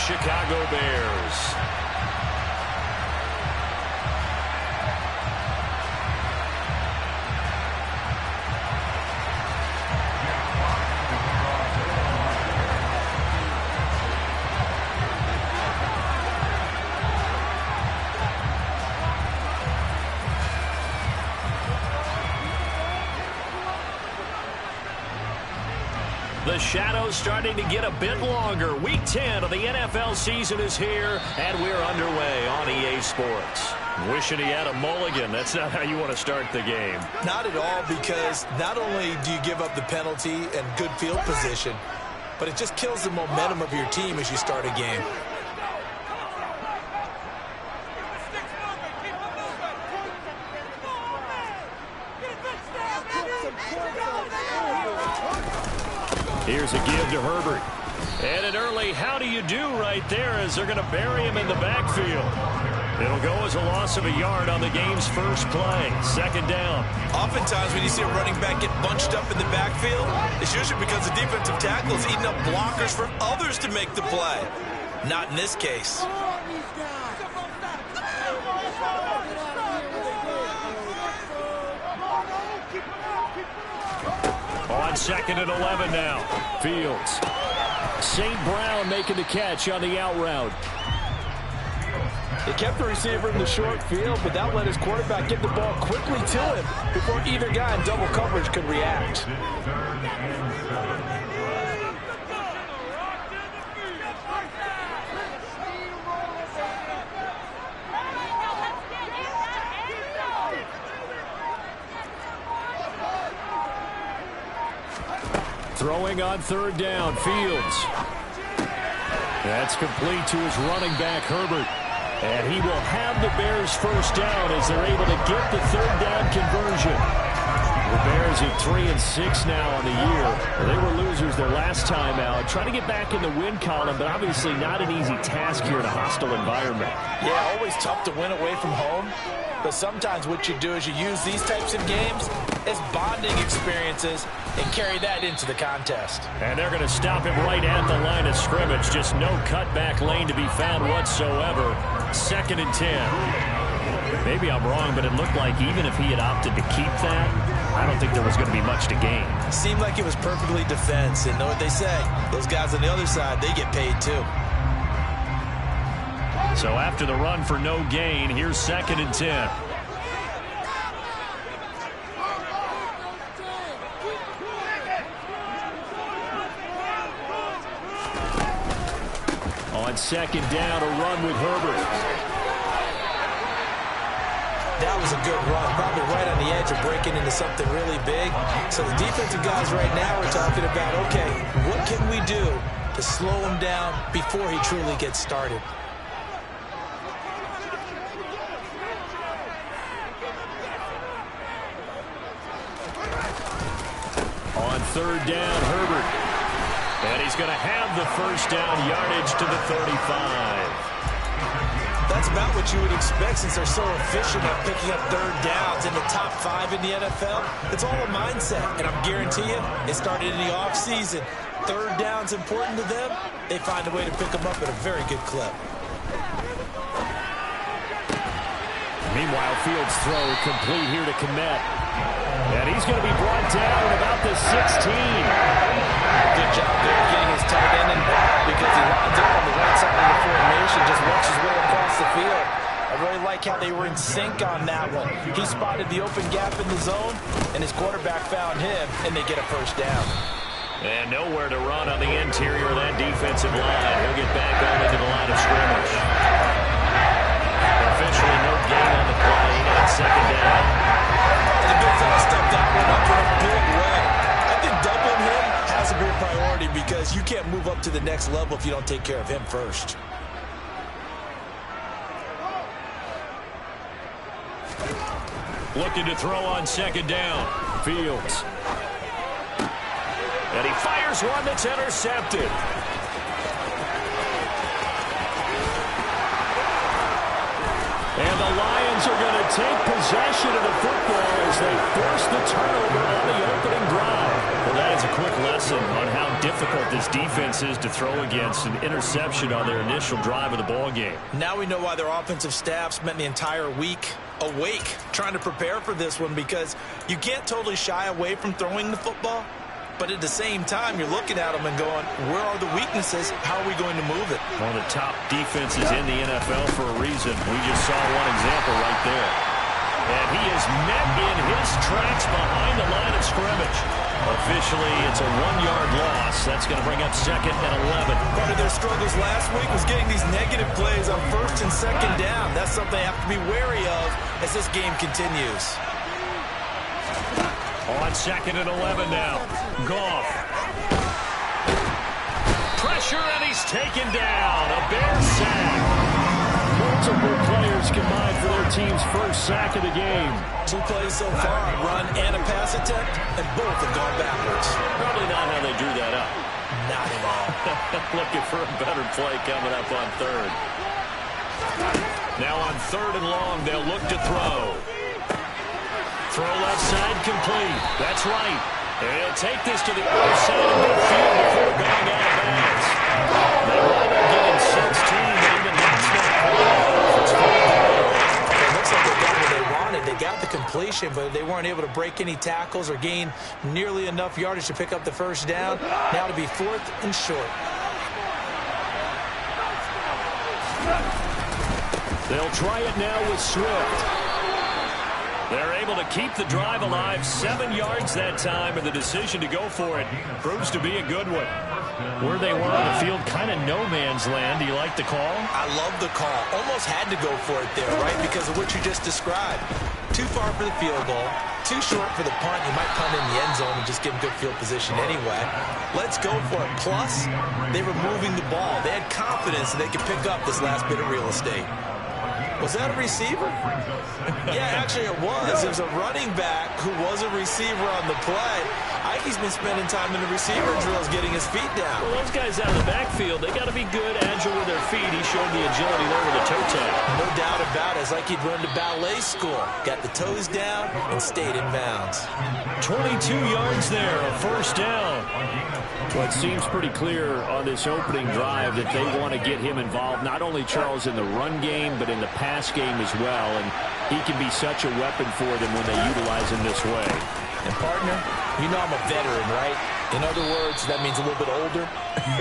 Chicago Bears. The shadow's starting to get a bit longer. Week 10 of the NFL season is here, and we're underway on EA Sports. Wishing he had a mulligan. That's not how you want to start the game. Not at all, because not only do you give up the penalty and good field position, but it just kills the momentum of your team as you start a game. Here's a give to Herbert. And an early how do you do right there as they're going to bury him in the backfield. It'll go as a loss of a yard on the game's first play. Second down. Oftentimes when you see a running back get bunched up in the backfield, it's usually because the defensive tackle is eating up blockers for others to make the play. Not in this case. On 2nd and 11 now. Fields. St. Brown making the catch on the out route. He kept the receiver in the short field, but that let his quarterback get the ball quickly to him before either guy in double coverage could react. Throwing on 3rd down, Fields. That's complete to his running back, Herbert. And he will have the Bears first down as they're able to get the 3rd down conversion. The Bears at 3-6 now on the year. They were losers their last time out. Trying to get back in the win column, but obviously not an easy task here in a hostile environment. Yeah, always tough to win away from home. But sometimes what you do is you use these types of games as bonding experiences and carry that into the contest. And they're going to stop him right at the line of scrimmage. Just no cutback lane to be found whatsoever. 2nd and 10. Maybe I'm wrong, but it looked like even if he had opted to keep that, I don't think there was going to be much to gain. Seemed like it was perfectly defense. And know what they say? Those guys on the other side, they get paid too. So after the run for no gain, here's 2nd and 10. On 2nd down, a run with Herbert. That was a good run, probably right on the edge of breaking into something really big. So the defensive guys right now are talking about, okay, what can we do to slow him down before he truly gets started? On 3rd down, Herbert. And he's going to have the first down, yardage to the 35. That's about what you would expect since they're so efficient at picking up 3rd downs in the top 5 in the NFL. It's all a mindset, and I'm guarantee you, it started in the offseason. 3rd down's important to them. They find a way to pick them up at a very good clip. Meanwhile, Fields' throw complete here to Kmet. And he's going to be brought down at about the 16. Good job there getting his tight end involved because he lines up on the right side of the formation, just works his way across the field. I really like how they were in sync on that one. He spotted the open gap in the zone, and his quarterback found him, and they get a first down. And nowhere to run on the interior of that defensive line. He'll get back on into the line of scrimmage. Officially no gain on the play on 2nd down. And the big fella stepped out and up in a big way. I think doubling him has to be a priority because you can't move up to the next level if you don't take care of him first. Looking to throw on 2nd down. Fields. And he fires one that's intercepted. And the Lions are going to take possession of the football as they force the turnover on the opening drive. Well, that is a quick lesson on how difficult this defense is to throw against an interception on their initial drive of the ball game. Now we know why their offensive staff spent the entire week awake trying to prepare for this one, because you can't totally shy away from throwing the football, but at the same time you're looking at them and going, where are the weaknesses? How are we going to move it? One of the top defenses in the NFL for a reason. We just saw one example right there. And he is met in his tracks behind the line of scrimmage. Officially, it's a 1-yard loss. That's going to bring up 2nd and 11. Part of their struggles last week was getting these negative plays on 1st and 2nd down. That's something they have to be wary of as this game continues. On 2nd and 11 now. Goff. Pressure, and he's taken down. A Bear sack. Multiple players combined for their team's first sack of the game. 2 plays so far, run and a pass attempt, and both have gone backwards. Probably not how they drew that up. Not at all. Looking for a better play coming up on 3rd. Now on 3rd and long, they'll look to throw. Throw left side complete. That's right. They'll take this to the other side of midfield before going out of bounds. They wind up getting 16, but even that's not It looks like they got what they wanted. They got the completion, but they weren't able to break any tackles or gain nearly enough yardage to pick up the first down. Now to be 4th and short. They'll try it now with Swift. They're able to keep the drive alive. 7 yards that time, and the decision to go for it proves to be a good one. Where they were on the field, kind of no man's land. Do you like the call? I love the call. Almost had to go for it there, right? Because of what you just described. Too far for the field goal. Too short for the punt. You might punt in the end zone and just give them good field position anyway. Let's go for it. Plus, they were moving the ball. They had confidence that they could pick up this last bit of real estate. Was that a receiver? Yeah, actually it was. It was a running back who was a receiver on the play. I think he's been spending time in the receiver drills getting his feet down. Well, those guys out of the backfield, they got to be good, agile with their feet. He showed the agility there with a toe tap. No doubt about it. It's like he'd run to ballet school. Got the toes down and stayed in bounds. 22 yards there, a first down. Well, it seems pretty clear on this opening drive that they want to get him involved, not only Charles in the run game, but in the pass game as well. And he can be such a weapon for them when they utilize him this way. And partner, you know I'm a veteran, right? In other words, that means a little bit older.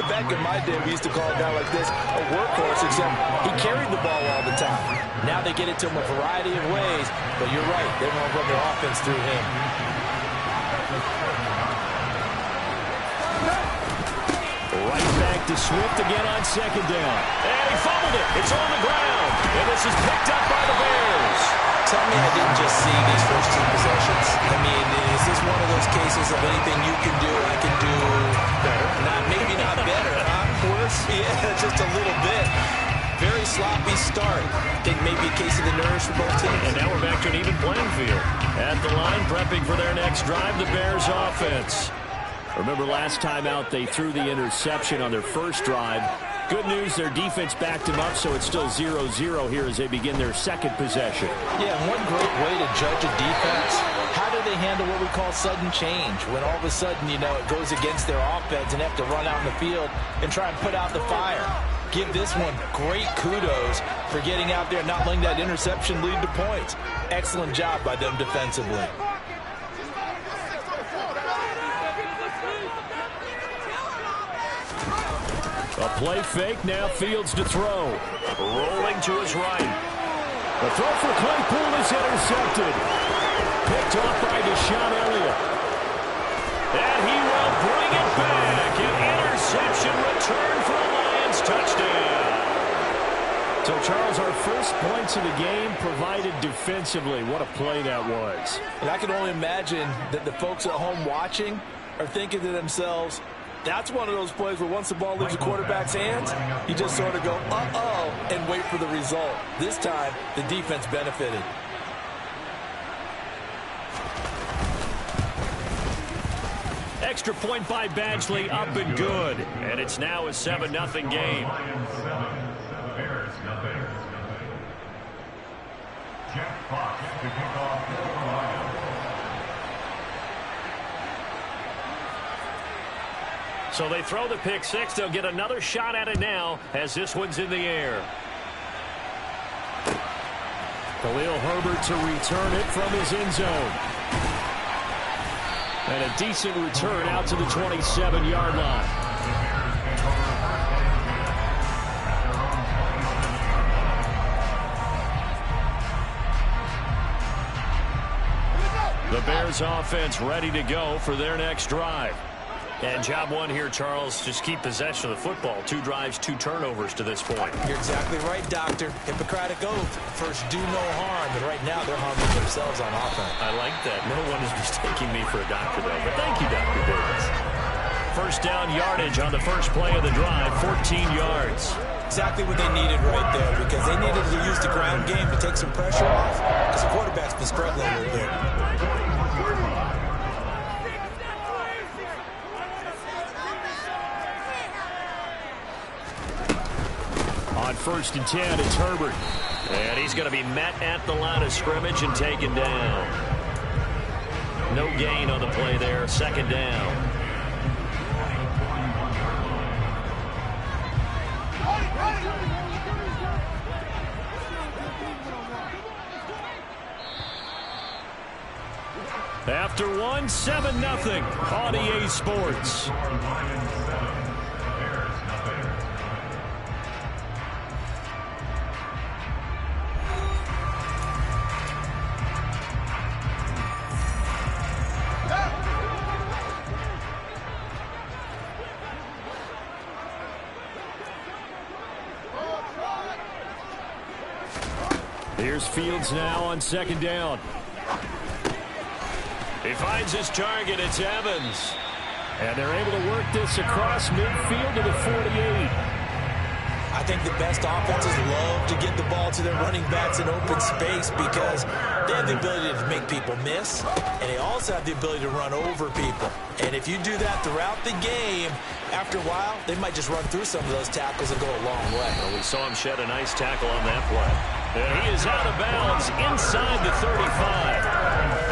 Back in my day, we used to call a guy like this a workhorse, except he carried the ball all the time. Now they get it to him a variety of ways, but you're right, they want to run their offense through him. Right back to Swift again on 2nd down. And he fumbled it. It's on the ground. And this is picked up by the Bears. Tell me I didn't just see these first 2 possessions. I mean, is this one of those cases of anything you can do, I can do better? Maybe not better, huh? Worse? Yeah, just a little bit. Very sloppy start. Think maybe a case of the nerves for both teams. And now we're back to an even playing field. At the line, prepping for their next drive, the Bears offense. Remember last time out, they threw the interception on their first drive. Good news, their defense backed them up, so it's still 0-0 here as they begin their 2nd possession. Yeah, and one great way to judge a defense, how do they handle what we call sudden change? When all of a sudden, you know, it goes against their offense and they have to run out in the field and try and put out the fire. Give this one great kudos for getting out there and not letting that interception lead to points. Excellent job by them defensively. A play fake, now Fields to throw. Rolling to his right. The throw for Claypool is intercepted. Picked off by Deshaun Elliott. And he will bring it back. An interception return for a Lions touchdown. So, Charles, our first points of the game provided defensively. What a play that was. And I can only imagine that the folks at home watching are thinking to themselves, that's one of those plays where once the ball leaves the quarterback's hands, you just sort of go, uh-oh, and wait for the result. This time, the defense benefited. Extra point by Badgley, up and good. And it's now a 7-0 game. Jeff Fox to kick off for the Lions. So they throw the pick six. They'll get another shot at it now as this one's in the air. Khalil Herbert to return it from his end zone. And a decent return out to the 27-yard line. The Bears offense ready to go for their next drive. And job one here, Charles, just keep possession of the football. 2 drives, 2 turnovers to this point. You're exactly right, Doctor. Hippocratic oath. First, do no harm. And right now, they're harming themselves on offense. I like that. No one is mistaking me for a doctor, though. But thank you, Dr. Davis. First down yardage on the first play of the drive, 14 yards. Exactly what they needed right there, because they needed to use the ground game to take some pressure off, because the quarterback's been struggling a little bit. On 1st and 10, it's Herbert. And he's going to be met at the line of scrimmage and taken down. No gain on the play there. 2nd down. After one, 7-0 on EA Sports. Here's Fields now on 2nd down. He finds his target. It's Evans. And they're able to work this across midfield to the 48. I think the best offenses love to get the ball to their running backs in open space because they have the ability to make people miss, and they also have the ability to run over people. And if you do that throughout the game, after a while, they might just run through some of those tackles and go a long way. Well, we saw him shed a nice tackle on that play. And he is out of bounds inside the 35.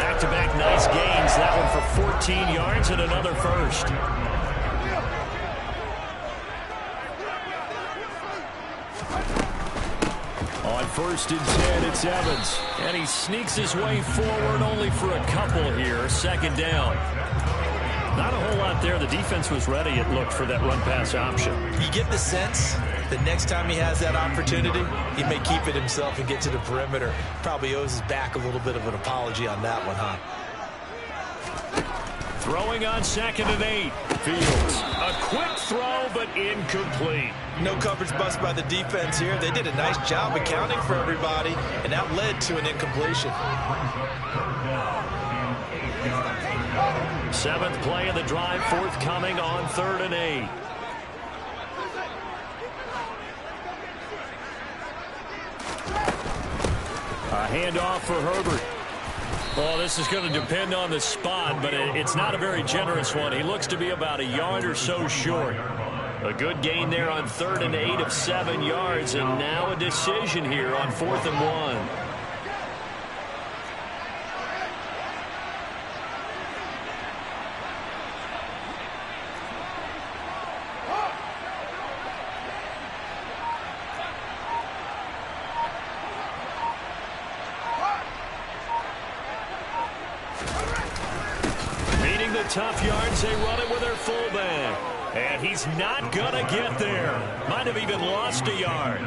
Back-to-back nice gains. That one for 14 yards and another first. On 1st and 10, it's Evans. And he sneaks his way forward only for a couple here. 2nd down. Not a whole lot there. The defense was ready, it looked, for that run-pass option. You get the sense that next time he has that opportunity, he may keep it himself and get to the perimeter. Probably owes his back a little bit of an apology on that one, huh? Throwing on 2nd and 8. Fields. A quick throw, but incomplete. No coverage bust by the defense here. They did a nice job accounting for everybody, and that led to an incompletion. 7th play of the drive, forthcoming on 3rd and 8. A handoff for Herbert. Well, this is going to depend on the spot, but it's not a very generous one. He looks to be about a yard or so short. A good gain there on 3rd and 8 of 7 yards, and now a decision here on 4th and 1. Tough yards, they run it with their fullback. And he's not going to get there. Might have even lost a yard.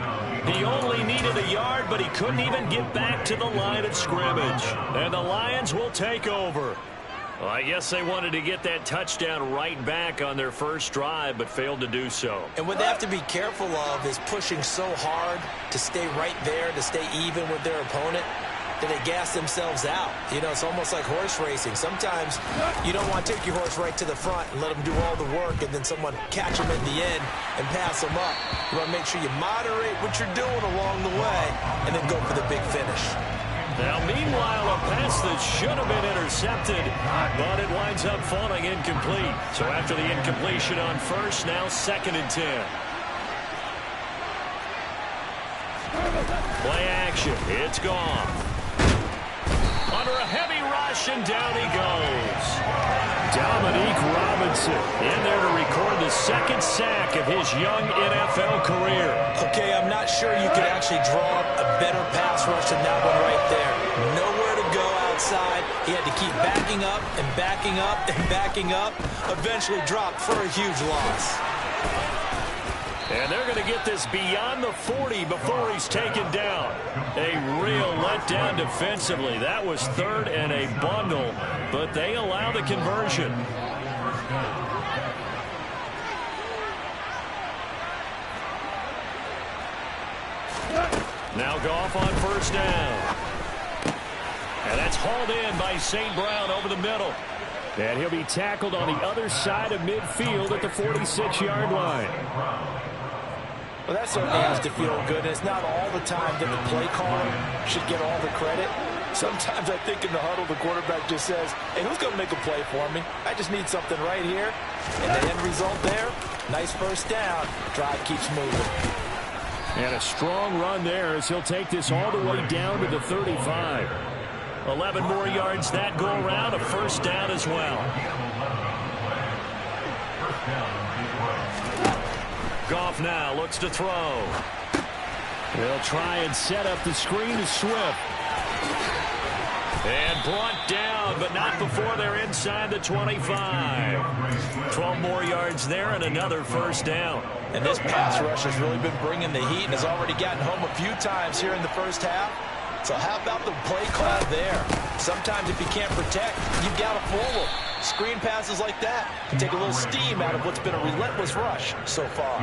He only needed a yard, but he couldn't even get back to the line of scrimmage. And the Lions will take over. Well, I guess they wanted to get that touchdown right back on their first drive, but failed to do so. And what they have to be careful of is pushing so hard to stay right there, to stay even with their opponent, that they gas themselves out. You know, it's almost like horse racing. Sometimes you don't want to take your horse right to the front and let them do all the work and then someone catch them in the end and pass them up. You want to make sure you moderate what you're doing along the way and then go for the big finish. Now, meanwhile, a pass that should have been intercepted, but it winds up falling incomplete. So after the incompletion on first, now 2nd and 10. Play action. It's gone. Under a heavy rush, and down he goes. Dominique Robinson in there to record the second sack of his young NFL career. Okay, I'm not sure you could actually draw up a better pass rush than that one right there. Nowhere to go outside. He had to keep backing up and backing up and backing up. Eventually dropped for a huge loss. And they're going to get this beyond the 40 before he's taken down. A real letdown defensively. That was third and a bundle, but they allow the conversion. Now Goff on first down. And that's hauled in by St. Brown over the middle. And he'll be tackled on the other side of midfield at the 46-yard line. Well, that certainly has to feel good. It's not all the time that the play caller should get all the credit. Sometimes I think in the huddle, the quarterback just says, hey, who's going to make a play for me? I just need something right here. And the end result there, nice first down. Drive keeps moving. And a strong run there as he'll take this all the way down to the 35. 11 more yards that go around, a first down as well. Goff now looks to throw. They'll try and set up the screen to Swift. And brought down, but not before they're inside the 25. 12 more yards there and another first down. And this pass rush has really been bringing the heat and has already gotten home a few times here in the first half. So how about the play call there? Sometimes if you can't protect, you've got to fool them. Screen passes like that can take a little steam out of what's been a relentless rush so far.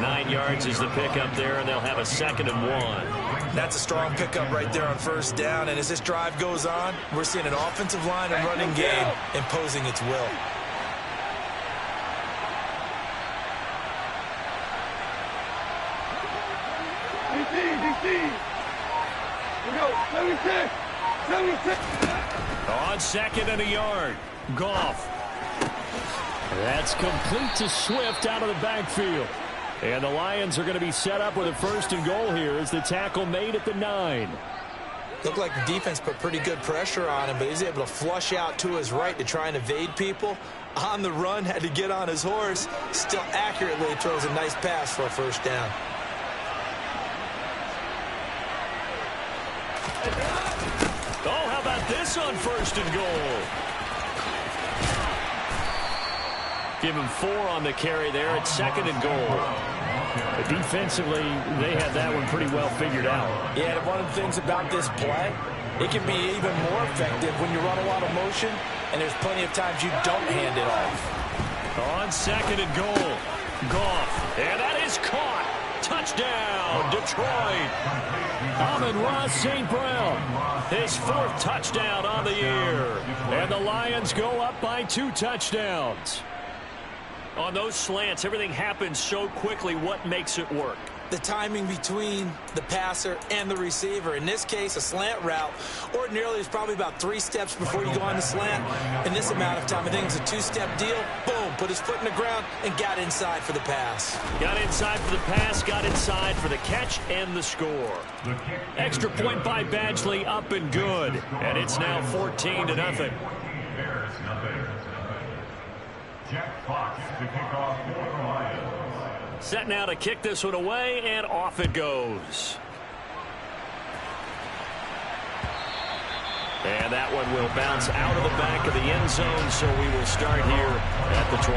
9 yards is the pickup there, and they'll have a 2nd and 1. That's a strong pickup right there on first down. And as this drive goes on, we're seeing an offensive line and running game imposing its will. On 2nd and a yard, Goff. That's complete to Swift out of the backfield. And the Lions are going to be set up with a 1st and goal here as the tackle made at the 9. Looked like the defense put pretty good pressure on him, but he's able to flush out to his right to try and evade people. On the run, had to get on his horse. Still accurately throws a nice pass for a first down. Oh, how about this on 1st and goal? Give him 4 on the carry there at 2nd and goal. But defensively, they had that one pretty well figured out. Yeah, and one of the things about this play, it can be even more effective when you run a lot of motion, and there's plenty of times you don't hand it off. On 2nd and goal, Goff, and that is caught. Touchdown, Detroit. Amon-Ra St. Brown, his 4th touchdown on the year. And the Lions go up by 2 touchdowns. On those slants, everything happens so quickly. What makes it work? The timing between the passer and the receiver. In this case, a slant route. Ordinarily, it's probably about 3 steps before you go on the slant. In this amount of time, I think it's a 2-step deal. Boom, put his foot in the ground and got inside for the pass. Got inside for the pass, got inside for the catch and the score. Extra point by Badgley, up and good. And it's now 14-0. Jack Fox to kick off for the Lions. Set now to kick this one away, and off it goes. And that one will bounce out of the back of the end zone, so we will start here at the 25.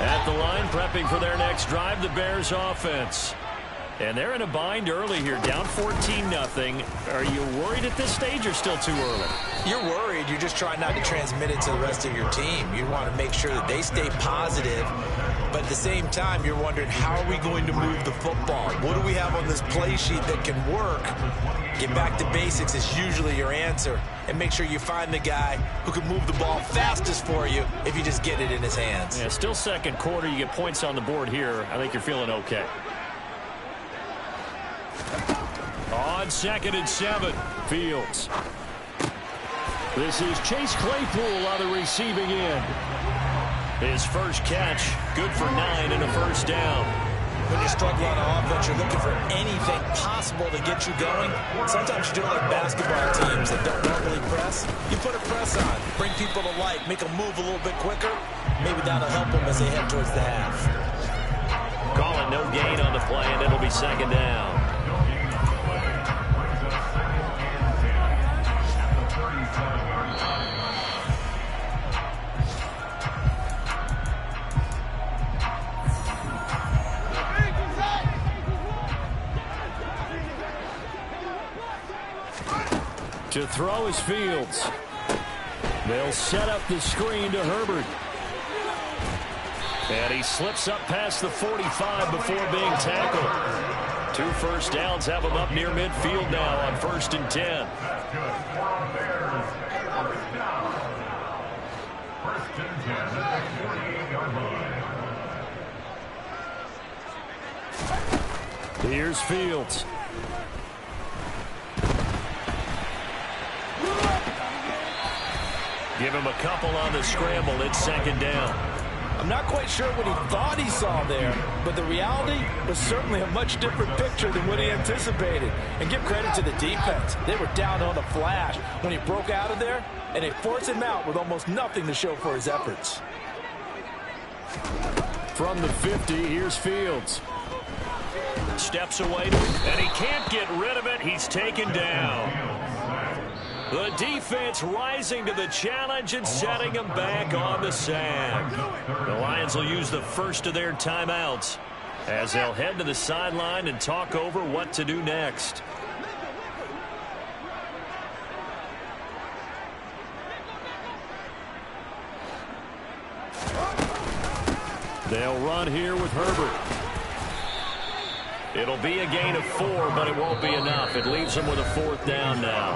At the line, prepping for their next drive, the Bears offense. And they're in a bind early here, down 14-0. Are you worried at this stage or still too early? You're worried. You're just trying not to transmit it to the rest of your team. You want to make sure that they stay positive. But at the same time, you're wondering, how are we going to move the football? What do we have on this play sheet that can work? Get back to basics is usually your answer. And make sure you find the guy who can move the ball fastest for you if you just get it in his hands. Yeah, still second quarter. You get points on the board here. I think you're feeling okay. On 2nd and 7, Fields. This is Chase Claypool on the receiving end. His first catch, good for 9 and a first down. When you struggle on offense, you're looking for anything possible to get you going. Sometimes you do it like basketball teams that don't normally press. You put a press on, bring people to life, make them move a little bit quicker. Maybe that'll help them as they head towards the half. Call it no gain on the play, and it'll be second down. To throw is Fields. They'll set up the screen to Herbert. And he slips up past the 45 before being tackled. 2 first downs have him up near midfield now on 1st and 10. Here's Fields. Give him a couple on the scramble. It's second down. I'm not quite sure what he thought he saw there, but the reality was certainly a much different picture than what he anticipated. And give credit to the defense. They were down on the flash when he broke out of there, and they forced him out with almost nothing to show for his efforts. From the 50, here's Fields. Steps away, and he can't get rid of it. He's taken down. The defense rising to the challenge and setting them back on the sack. The Lions will use the first of their timeouts as they'll head to the sideline and talk over what to do next. They'll run here with Herbert. It'll be a gain of 4, but it won't be enough. It leaves them with a 4th down now.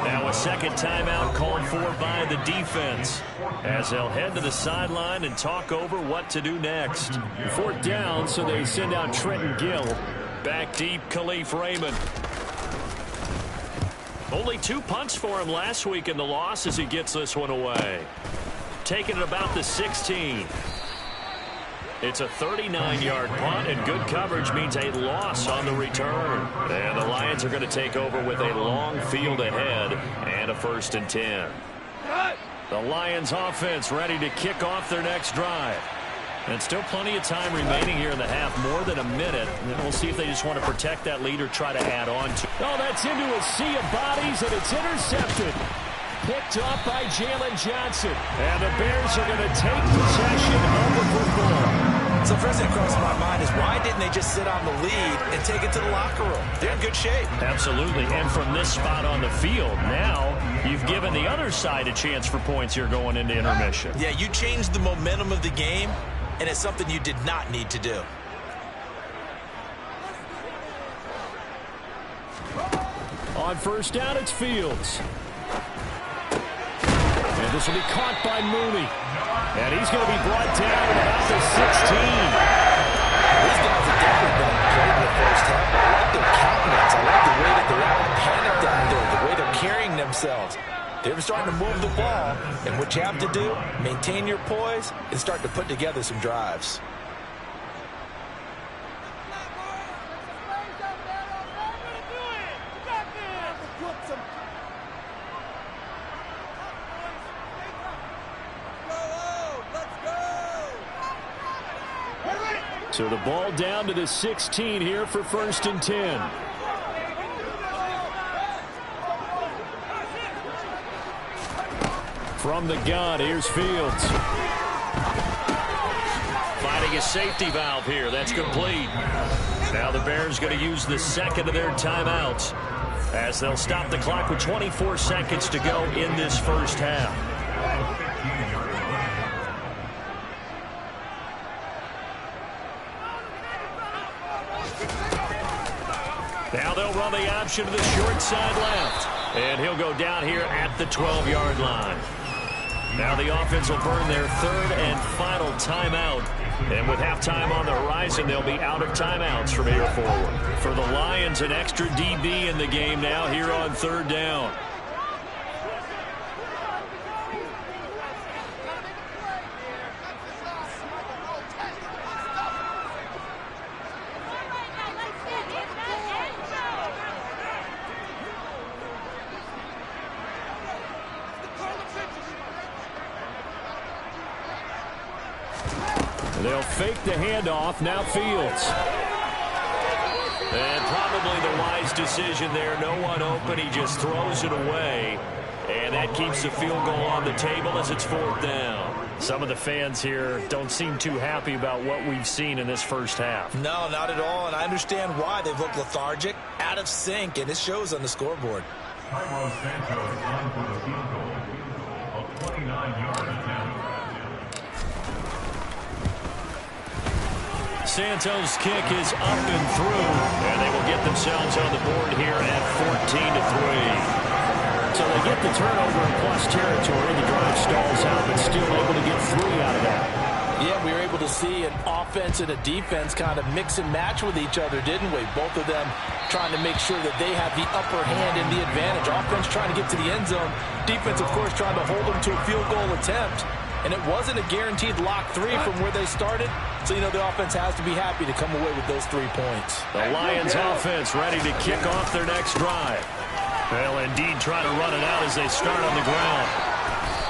Now a second timeout called for by the defense as they'll head to the sideline and talk over what to do next. 4th down, so they send out Trenton Gill. Back deep, Khalif Raymond. Only 2 punts for him last week in the loss as he gets this one away. Taking it about the 16. It's a 39-yard punt, and good coverage means a loss on the return. And the Lions are going to take over with a long field ahead and a 1st and 10. The Lions offense ready to kick off their next drive. And still plenty of time remaining here in the half, more than a minute. And we'll see if they just want to protect that lead or try to add on to. Oh, that's into a sea of bodies, and it's intercepted. Picked off by Jalen Johnson. And the Bears are going to take possession of the football. So first thing that crossed my mind is why didn't they just sit on the lead and take it to the locker room? They're in good shape. Absolutely. And from this spot on the field, now you've given the other side a chance for points here going into intermission. Yeah, you changed the momentum of the game, and it's something you did not need to do. On 1st down, it's Fields. And this will be caught by Mooney. And he's going to be brought down at about the 16. These guys have definitely been great in the first half. I like their countenance. I like the way that they're not panicked out there, the way they're carrying themselves. They're starting to move the ball. And what you have to do, maintain your poise and start to put together some drives. So the ball down to the 16 here for 1st and 10. From the gun, here's Fields. Finding a safety valve here. That's complete. Now the Bears going to use the second of their timeouts as they'll stop the clock with 24 seconds to go in this first half. Now they'll run the option to the short side left. And he'll go down here at the 12-yard line. Now the offense will burn their 3rd and final timeout. And with halftime on the horizon, they'll be out of timeouts from here forward. For the Lions, an extra DB in the game now here on 3rd down. They'll fake the handoff. Now Fields. And probably the wise decision there. No one open. He just throws it away. And that keeps the field goal on the table as it's 4th down. Some of the fans here don't seem too happy about what we've seen in this first half. No, not at all, and I understand why. They've looked lethargic, out of sync, and it shows on the scoreboard. Cairo Santos on for the field goal. A 29-yard attempt. Santos' kick is up and through, and they will get themselves on the board here at 14-3. So they get the turnover in plus territory. The drive stalls out, but still able to get 3 out of that. Yeah, we were able to see an offense and a defense kind of mix and match with each other, didn't we? Both of them trying to make sure that they have the upper hand and the advantage. Offense trying to get to the end zone. Defense, of course, trying to hold them to a field goal attempt. And it wasn't a guaranteed lock 3 from where they started. So, you know, the offense has to be happy to come away with those 3 points. The Lions offense ready to kick off their next drive. They'll indeed try to run it out as they start on the ground.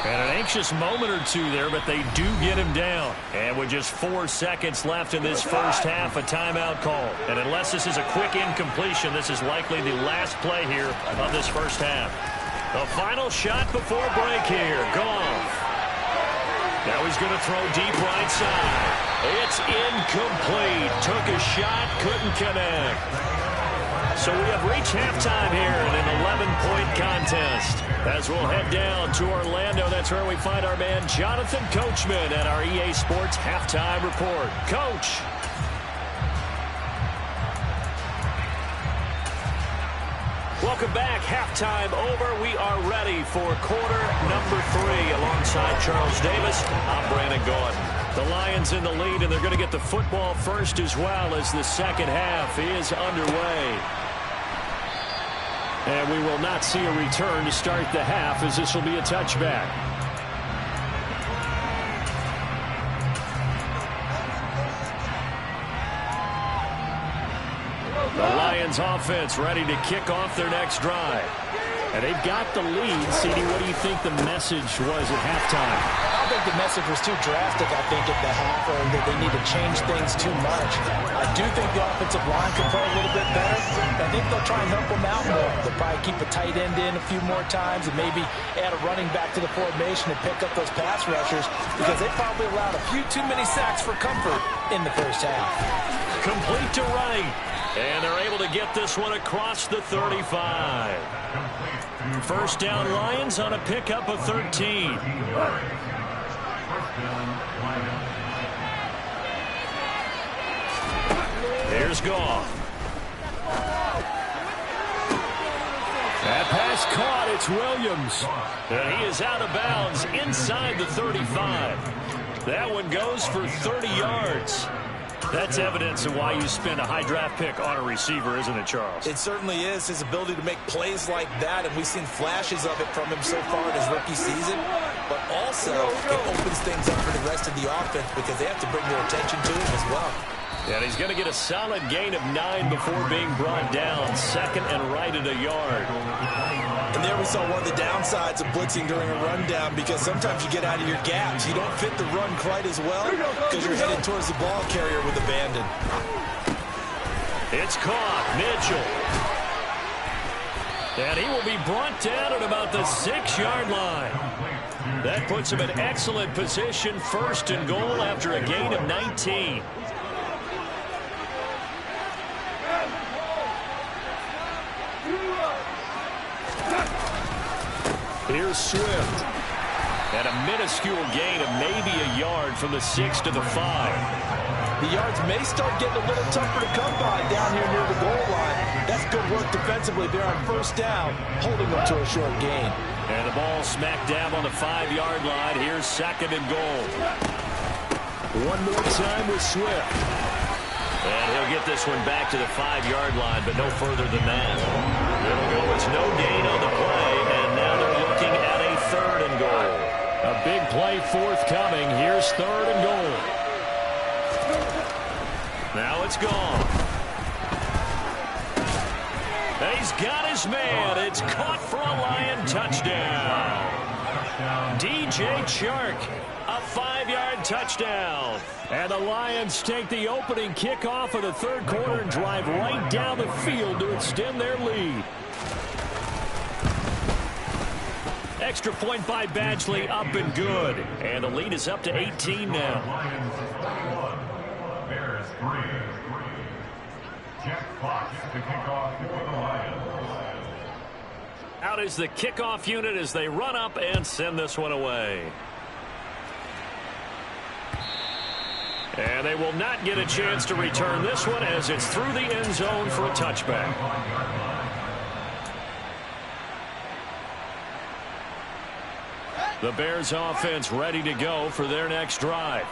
And an anxious moment or two there, but they do get him down. And with just 4 seconds left in this first half, a timeout call. And unless this is a quick incompletion, this is likely the last play here of this first half. The final shot before break here. Goff. Now he's going to throw deep right side. It's incomplete. Took a shot, couldn't connect. So we have reached halftime here in an 11-point contest. As we'll head down to Orlando, that's where we find our man Jonathan Coachman at our EA Sports Halftime Report. Coach. Welcome back. Halftime over. We are ready for quarter number 3. Alongside Charles Davis, I'm Brandon Gordon. The Lions in the lead, and they're going to get the football first as well as the second half is underway. And we will not see a return to start the half, as this will be a touchback. The Lions offense ready to kick off their next drive. And they've got the lead. CD, what do you think the message was at halftime? I don't think the message was too drastic, I think, at the half, or that they need to change things too much. I do think the offensive line can play a little bit better. I think they'll try and help them out more. They'll probably keep a tight end in a few more times and maybe add a running back to the formation and pick up those pass rushers, because they probably allowed a few too many sacks for comfort in the first half. Complete to right. And they're able to get this one across the 35. First down Lions on a pickup of 13. Here's Goff. That pass caught. It's Williams. And he is out of bounds inside the 35. That one goes for 30 yards. That's evidence of why you spend a high draft pick on a receiver, isn't it, Charles? It certainly is. His ability to make plays like that, and we've seen flashes of it from him so far in his rookie season. But also, it opens things up for the rest of the offense because they have to bring their attention to him as well. And he's going to get a solid gain of 9 before being brought down. Second and right at a yard. And there we saw one of the downsides of blitzing during a rundown, because sometimes you get out of your gaps. You don't fit the run quite as well because you're headed towards the ball carrier with abandon. It's caught. Mitchell. And he will be brought down at about the 6-yard line. That puts him in excellent position. First and goal after a gain of 19. Here's Swift. And a minuscule gain of maybe a yard from the 6 to the 5. The yards may start getting a little tougher to come by down here near the goal line. That's good work defensively there on first down, holding them to a short gain. And the ball smack dab on the 5-yard line. Here's second and goal. One more time with Swift. And he'll get this one back to the 5-yard line, but no further than that. It'll go. It's no gain on the play, and now they're looking at a third and goal. A big play forthcoming. Here's third and goal. Now it's gone. And he's got his man. It's caught for a Lion touchdown. DJ Chark, a 5-yard touchdown. And the Lions take the opening kickoff of the third quarter and drive right down the field to extend their lead. Extra point by Badgley, up and good. And the lead is up to 18 now. Lions 1, Bears 3. Jack Fox to kick off for the Lions. Out is the kickoff unit as they run up and send this one away. And they will not get a chance to return this one as it's through the end zone for a touchback. The Bears offense ready to go for their next drive.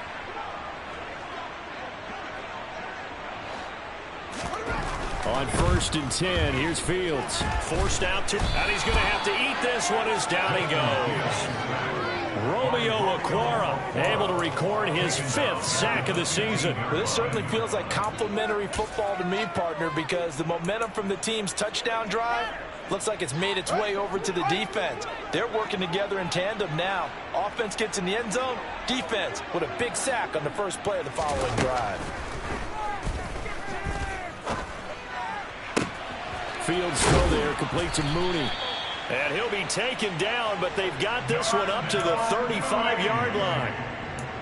On 1st and 10, here's Fields. Forced out to, and he's going to have to eat this one as down he goes. Romeo Okwara able to record his 5th sack of the season. Well, this certainly feels like complimentary football to me, partner, because the momentum from the team's touchdown drive looks like it's made its way over to the defense. They're working together in tandem now. Offense gets in the end zone. Defense with a big sack on the first play of the following drive. Fields throw there, complete to Mooney. And he'll be taken down, but they've got this one up to the 35-yard line.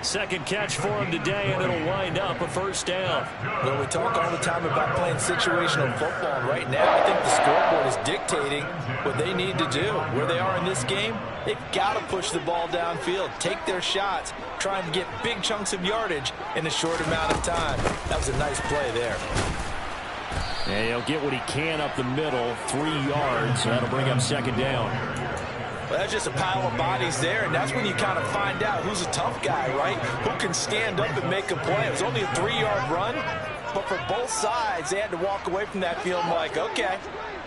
Second catch for him today, and it'll wind up a first down. Well, we talk all the time about playing situational football. Right now, I think the scoreboard is dictating what they need to do. Where they are in this game, they've got to push the ball downfield, take their shots, try and get big chunks of yardage in a short amount of time. That was a nice play there. And he'll get what he can up the middle, 3 yards. So that'll bring up second down. Well, that's just a pile of bodies there, and that's when you kind of find out who's a tough guy, right? Who can stand up and make a play. It was only a 3-yard run, but for both sides, they had to walk away from that field like, okay,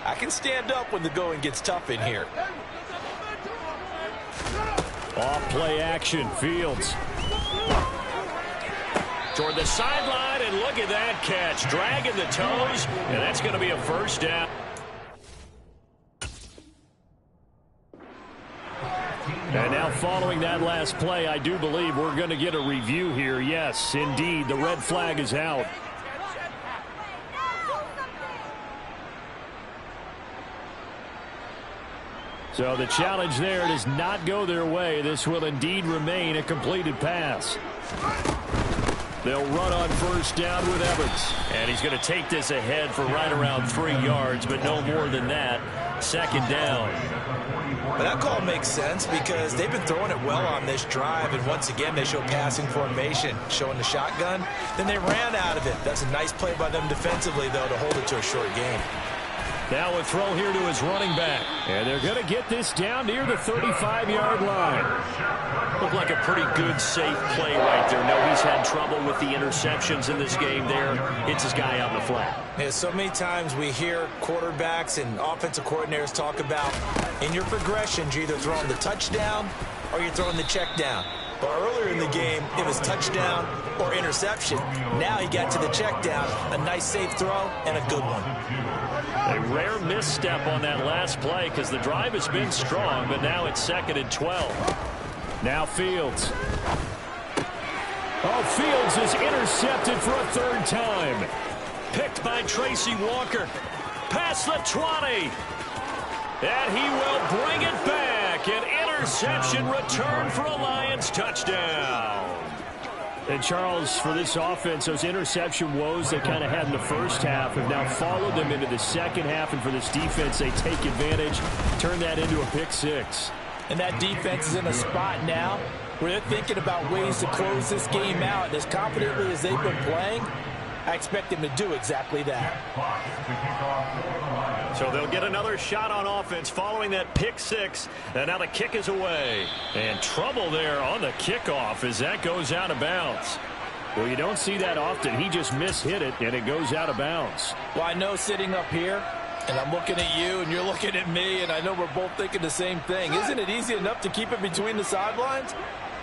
I can stand up when the going gets tough in here. Off play action, Fields. Toward the sideline, and look at that catch. Dragging the toes, and that's going to be a first down. And now following that last play, I do believe we're going to get a review here. Yes, indeed, the red flag is out. So the challenge there does not go their way. This will indeed remain a completed pass. They'll run on first down with Evans. And he's going to take this ahead for right around 3 yards, but no more than that. Second down. But that call makes sense because they've been throwing it well on this drive, and once again they show passing formation, showing the shotgun. Then they ran out of it. That's a nice play by them defensively, though, to hold it to a short game. Now a throw here to his running back. And they're going to get this down near the 35-yard line. Looked like a pretty good, safe play right there. No, he's had trouble with the interceptions in this game there. Hits his guy out in the flat. Yeah, so many times we hear quarterbacks and offensive coordinators talk about in your progressions, you're either throwing the touchdown or you're throwing the check down. But earlier in the game, it was touchdown or interception. Now he got to the check down, a nice safe throw, and a good one. A rare misstep on that last play because the drive has been strong, but now it's 2nd and 12. Now Fields. Oh, Fields is intercepted for a 3rd time. Picked by Tracy Walker. Past the 20. And he will bring it back. An interception return for a Lions touchdown. And Charles, for this offense, those interception woes they kind of had in the first half have now followed them into the second half. And for this defense, they take advantage, turn that into a pick 6. And that defense is in a spot now where they're thinking about ways to close this game out. And as confidently as they've been playing, I expect them to do exactly that. So they'll get another shot on offense following that pick 6. And now the kick is away. And trouble there on the kickoff as that goes out of bounds. Well, you don't see that often. He just mishit it, and it goes out of bounds. Well, I know sitting up here, and I'm looking at you, and you're looking at me, and I know we're both thinking the same thing. Isn't it easy enough to keep it between the sidelines?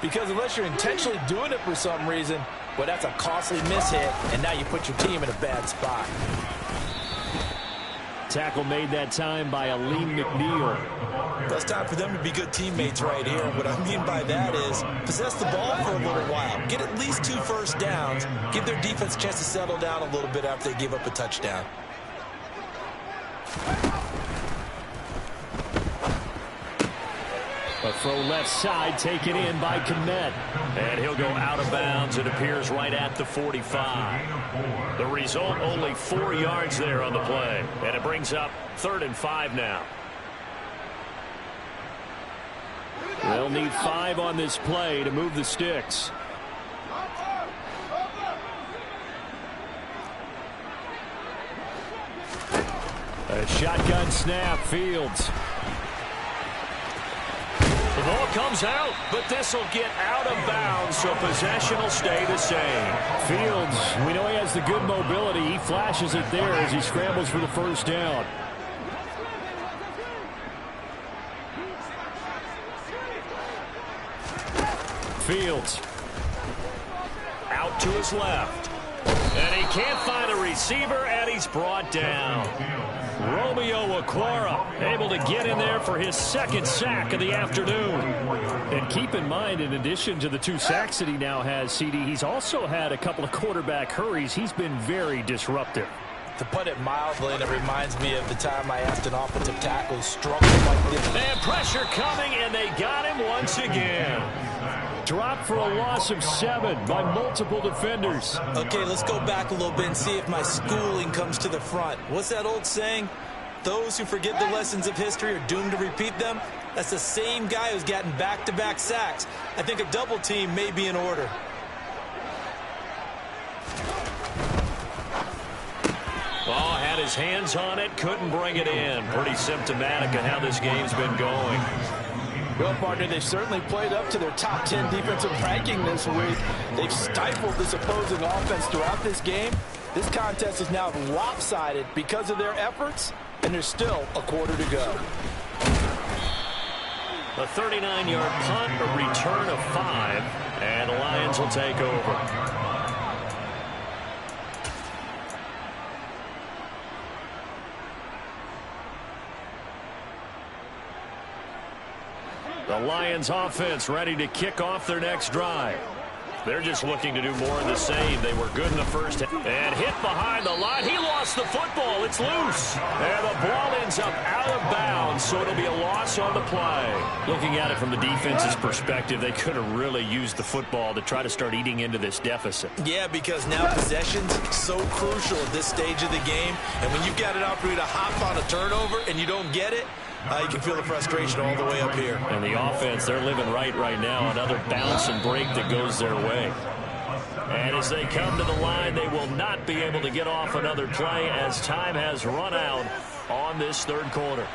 Because unless you're intentionally doing it for some reason, well, that's a costly mishit, and now you put your team in a bad spot. tackle made that time by Aleem McNeil. Well, it's time for them to be good teammates right here. What I mean by that is possess the ball for a little while. Get at least 2 first downs. Give their defense a chance to settle down a little bit after they give up a touchdown. A throw left side taken in by Kmet. And he'll go out of bounds. It appears right at the 45. The result, only 4 yards there on the play. And it brings up 3rd and 5 now. They'll need 5 on this play to move the sticks. A shotgun snap, Fields. The ball comes out, but this will get out of bounds, so possession will stay the same. Fields, we know he has the good mobility. He flashes it there as he scrambles for the first down. Fields out to his left. And he can't find a receiver, and he's brought down. Romeo Okwara able to get in there for his 2nd sack of the afternoon. And keep in mind, in addition to the 2 sacks that he now has, CD, he's also had a couple of quarterback hurries. He's been very disruptive. To put it mildly, and it reminds me of the time I asked an offensive tackle struggle like this. And pressure coming, and they got him once again. Dropped for a loss of 7 by multiple defenders. Okay, let's go back a little bit and see if my schooling comes to the front. What's that old saying? Those who forget the lessons of history are doomed to repeat them. That's the same guy who's gotten back-to-back sacks. I think a double team may be in order. Oh, had his hands on it, couldn't bring it in. Pretty symptomatic of how this game's been going. Well, partner, they've certainly played up to their top 10 defensive ranking this week. They've stifled this opposing offense throughout this game. This contest is now lopsided because of their efforts, and there's still a quarter to go. A 39-yard punt, a return of 5, and the Lions will take over. The Lions offense ready to kick off their next drive. They're just looking to do more of the same. They were good in the first and hit behind the line. He lost the football. It's loose. And the ball ends up out of bounds, so it'll be a loss on the play. Looking at it from the defense's perspective, they could have really used the football to try to start eating into this deficit. Yeah, because now possession's so crucial at this stage of the game. And when you've got an opportunity to hop on a turnover and you don't get it, you can feel the frustration all the way up here. And the offense, they're living right now. Another bounce and break that goes their way. And as they come to the line, they will not be able to get off another play as time has run out on this 3rd quarter.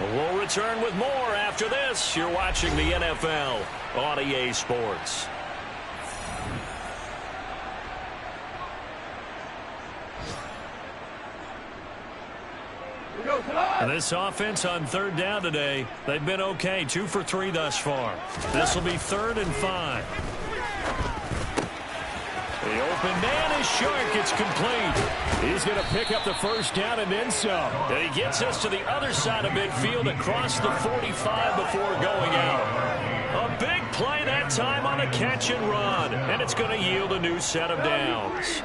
We'll return with more after this. You're watching the NFL on EA Sports. And this offense on 3rd down today, they've been okay. 2 for 3 thus far. This will be 3rd and 5. The open man is short. It's complete. He's going to pick up the first down and then some. And he gets us to the other side of midfield across the 45 before going out. A big play that time on a catch and run. And it's going to yield a new set of downs.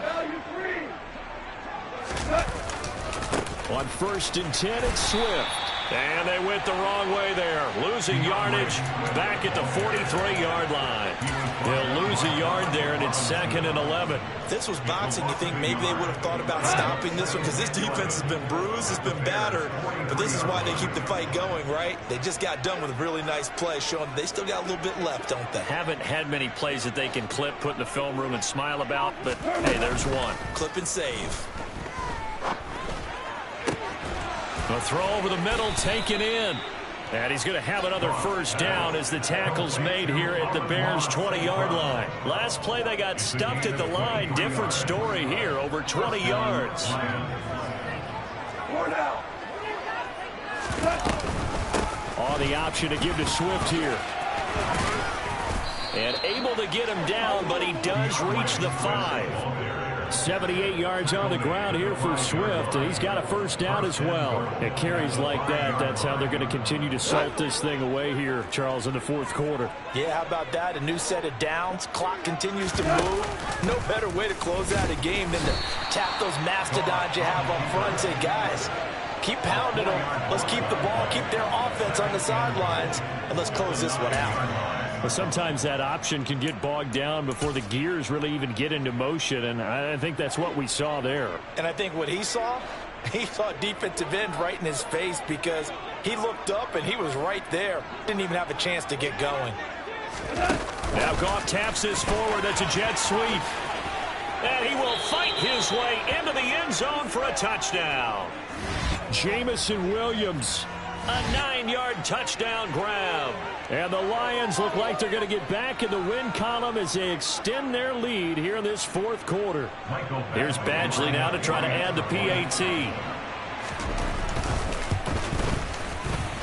On 1st and 10, it's Swift. And they went the wrong way there. Losing yardage back at the 43-yard line. They'll lose a yard there, and it's 2nd and 11. If this was boxing, you think maybe they would have thought about stopping this one, because this defense has been bruised, it's been battered, but this is why they keep the fight going, right? They just got done with a really nice play, showing they still got a little bit left, don't they? Haven't had many plays that they can clip, put in the film room, and smile about, but, hey, there's one. Clip and save. A throw over the middle, taken in. And he's going to have another first down as the tackle's made here at the Bears' 20-yard line. Last play, they got stuffed at the line. Different story here, over 20 yards. On the option to give to Swift here. And able to get him down, but he does reach the 5. 78 yards on the ground here for Swift, and he's got a first down as well. At carries like that, that's how they're going to continue to salt this thing away here, Charles, in the fourth quarter. Yeah, how about that? A new set of downs. Clock continues to move. No better way to close out a game than to tap those mastodons you have up front and say, guys, keep pounding them. Let's keep the ball, keep their offense on the sidelines, and let's close this one out. Well, sometimes that option can get bogged down before the gears really even get into motion, and I think that's what we saw there. And I think what he saw defensive end right in his face because he looked up and he was right there. Didn't even have a chance to get going. Now Goff taps this forward. That's a jet sweep. And he will fight his way into the end zone for a touchdown. Jamison Williams, a 9-yard touchdown grab. And the Lions look like they're going to get back in the win column as they extend their lead here in this fourth quarter. Here's Badgley now to try to add the PAT.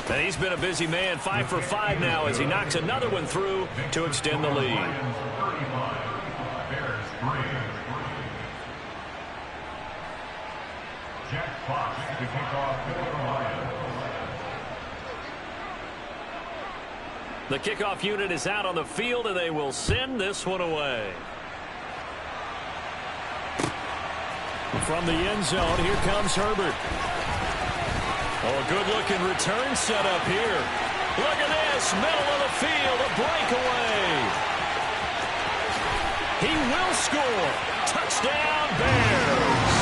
And he's been a busy man, 5 for 5 now as he knocks another one through to extend the lead. Jack Fox to kick off for the Lions. The kickoff unit is out on the field, and they will send this one away. From the end zone, here comes Herbert. Oh, a good-looking return set up here. Look at this, middle of the field, a breakaway. He will score. Touchdown, Bears.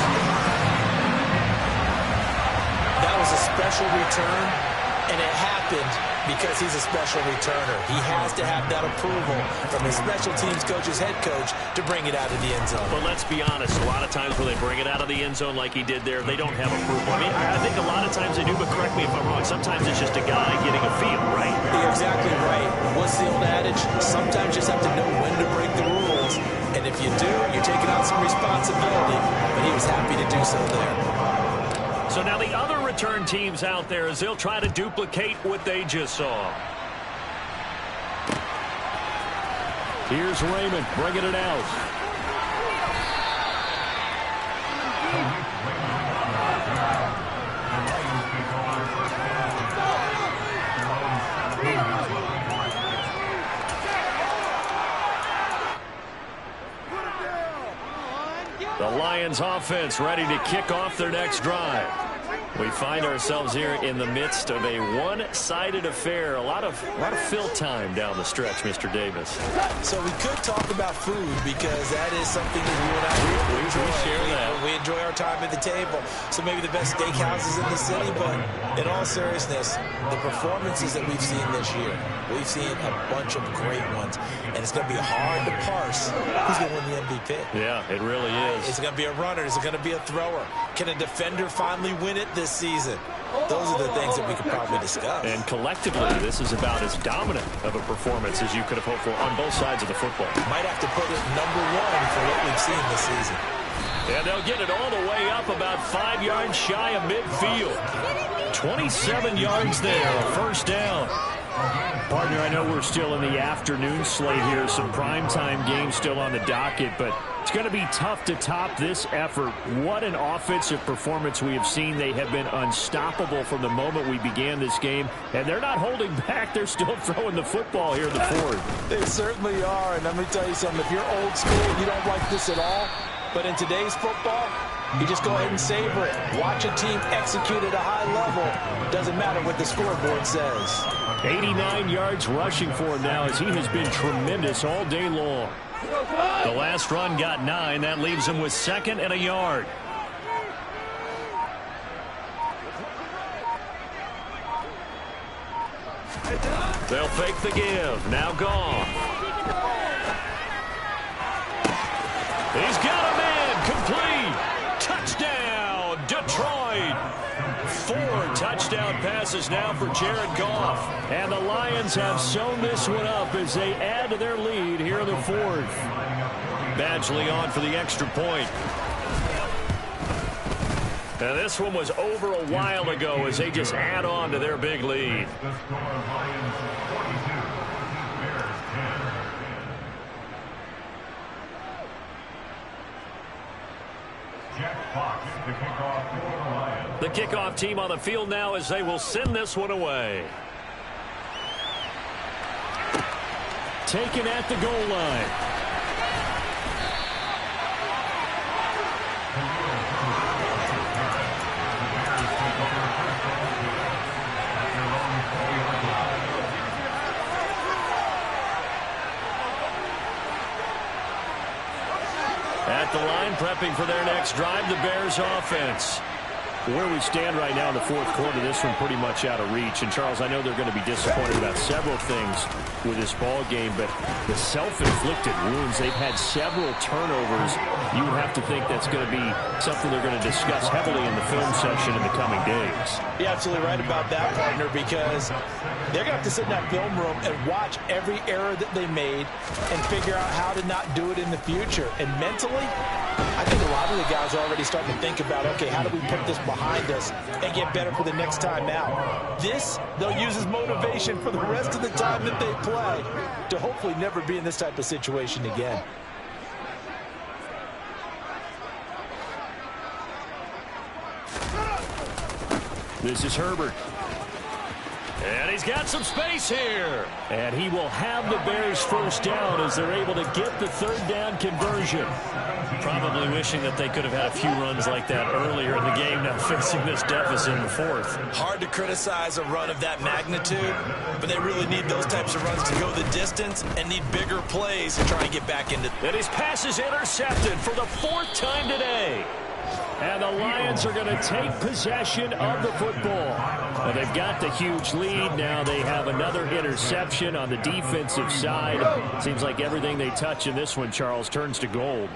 That was a special return, and it happened because he's a special returner. He has to have that approval from his special teams coach's head coach to bring it out of the end zone. But let's be honest, a lot of times when they bring it out of the end zone like he did there, they don't have approval. I mean, I think a lot of times they do, but correct me if I'm wrong. Sometimes it's just a guy getting a feel, right? You're exactly right. What's the old adage? Sometimes you just have to know when to break the rules. And if you do, you're taking on some responsibility. But he was happy to do so there. So now the other return teams out there as they'll try to duplicate what they just saw. Here's Raymond bringing it out. The Lions offense ready to kick off their next drive. We find ourselves here in the midst of a one-sided affair. A lot of fill time down the stretch, Mr. Davis. So we could talk about food because that is something that you and I enjoy. We enjoy our time at the table. So maybe the best steakhouses in the city, but in all seriousness, the performances that we've seen this year, we've seen a bunch of great ones, and it's going to be hard to parse who's going to win the MVP. Yeah, it really is. Is it going to be a runner? Is it going to be a thrower? Can a defender finally win it this season? Those are the things that we could probably discuss. And collectively, this is about as dominant of a performance as you could have hoped for on both sides of the football. Might have to put it number one for what we've seen this season. And they'll get it all the way up about 5 yards shy of midfield. 27 yards there, a first down. Partner, I know we're still in the afternoon slate here, some primetime games still on the docket, but it's going to be tough to top this effort. What an offensive performance we have seen. They have been unstoppable from the moment we began this game, and they're not holding back. They're still throwing the football here in the fourth. They certainly are, and let me tell you something. If you're old school and you don't like this at all, but in today's football, you just go ahead and savor it. Watch a team execute at a high level. Doesn't matter what the scoreboard says. 89 yards rushing for him now as he has been tremendous all day long. The last run got 9. That leaves him with 2nd and a yard. They'll fake the give. Now Goff. He's got a man. Complete. Touchdown, Detroit. 4 touchdown passes now for Jared Goff. And the Lions have sewn this one up as they add to their lead here in the fourth. Badgley on for the extra point. Now this one was over a while ago as they just add on to their big lead. The score, Lions 42, Bears 10. Jack Fox, the kickoff for the Lions. The kickoff team on the field now as they will send this one away. Taken at the goal line. At the line, prepping for their next drive, the Bears offense. Where we stand right now in the fourth quarter, this one pretty much out of reach. And, Charles, I know they're going to be disappointed about several things with this ball game, but the self-inflicted wounds, they've had several turnovers. You would have to think that's going to be something they're going to discuss heavily in the film session in the coming days. You're absolutely right about that, partner, because they're going to have to sit in that film room and watch every error that they made and figure out how to not do it in the future. And mentally, I think a lot of the guys are already starting to think about, okay, how do we put this behind us and get better for the next time out? This, they'll use as motivation for the rest of the time that they play to hopefully never be in this type of situation again. This is Herbert. And he's got some space here. And he will have the Bears first down as they're able to get the third down conversion. Probably wishing that they could have had a few runs like that earlier in the game, now facing this deficit in the fourth. Hard to criticize a run of that magnitude, but they really need those types of runs to go the distance and need bigger plays to try and get back into. And his pass is intercepted for the fourth time today. And the Lions are going to take possession of the football. Well, they've got the huge lead. Now they have another interception on the defensive side. Seems like everything they touch in this one, Charles, turns to gold.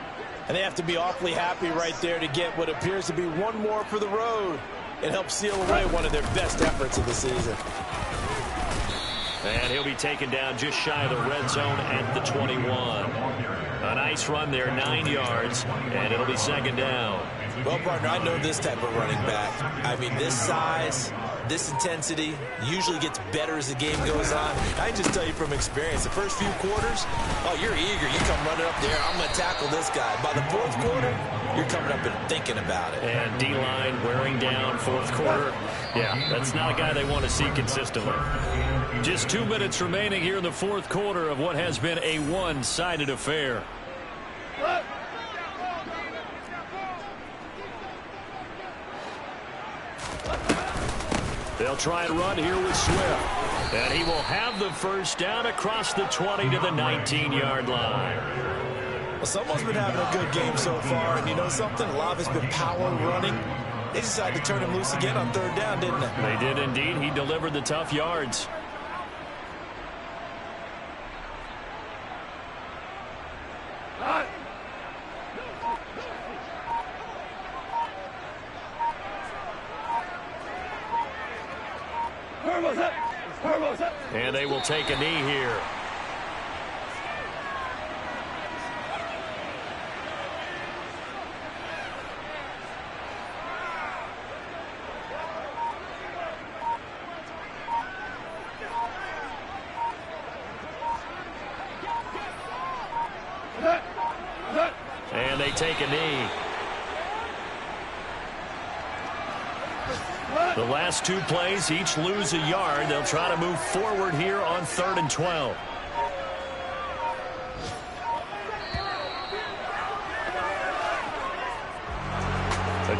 And they have to be awfully happy right there to get what appears to be one more for the road. It helps seal away one of their best efforts of the season. And he'll be taken down just shy of the red zone at the 21. A nice run there, 9 yards, and it'll be second down. Well, partner, I know this type of running back. I mean, this size, this intensity usually gets better as the game goes on. I can just tell you from experience, the first few quarters, oh, you're eager. You come running up there, I'm going to tackle this guy. By the fourth quarter, you're coming up and thinking about it. And D-line wearing down fourth quarter. Yeah, that's not a guy they want to see consistently. Just 2 minutes remaining here in the fourth quarter of what has been a one-sided affair. They'll try and run here with Swift. And he will have the first down across the 20 to the 19-yard line. Well, someone's been having a good game so far, and you know something? A lot of it's been power running. They decided to turn him loose again on third down, didn't they? They did indeed. He delivered the tough yards. And they will take a knee here. And they take a knee. The last two plays, each lose a yard. They'll try to move forward here on 3rd and 12.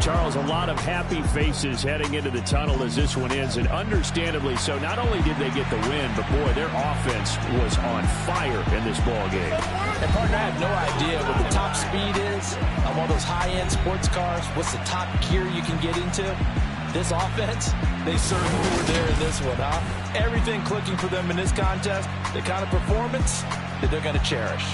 Charles, a lot of happy faces heading into the tunnel as this one ends, and understandably so. Not only did they get the win, but, boy, their offense was on fire in this ball game. And, partner, I have no idea what the top speed is on one of those high-end sports cars. What's the top gear you can get into? This offense, they certainly were there in this one, huh? Everything clicking for them in this contest, the kind of performance that they're going to cherish.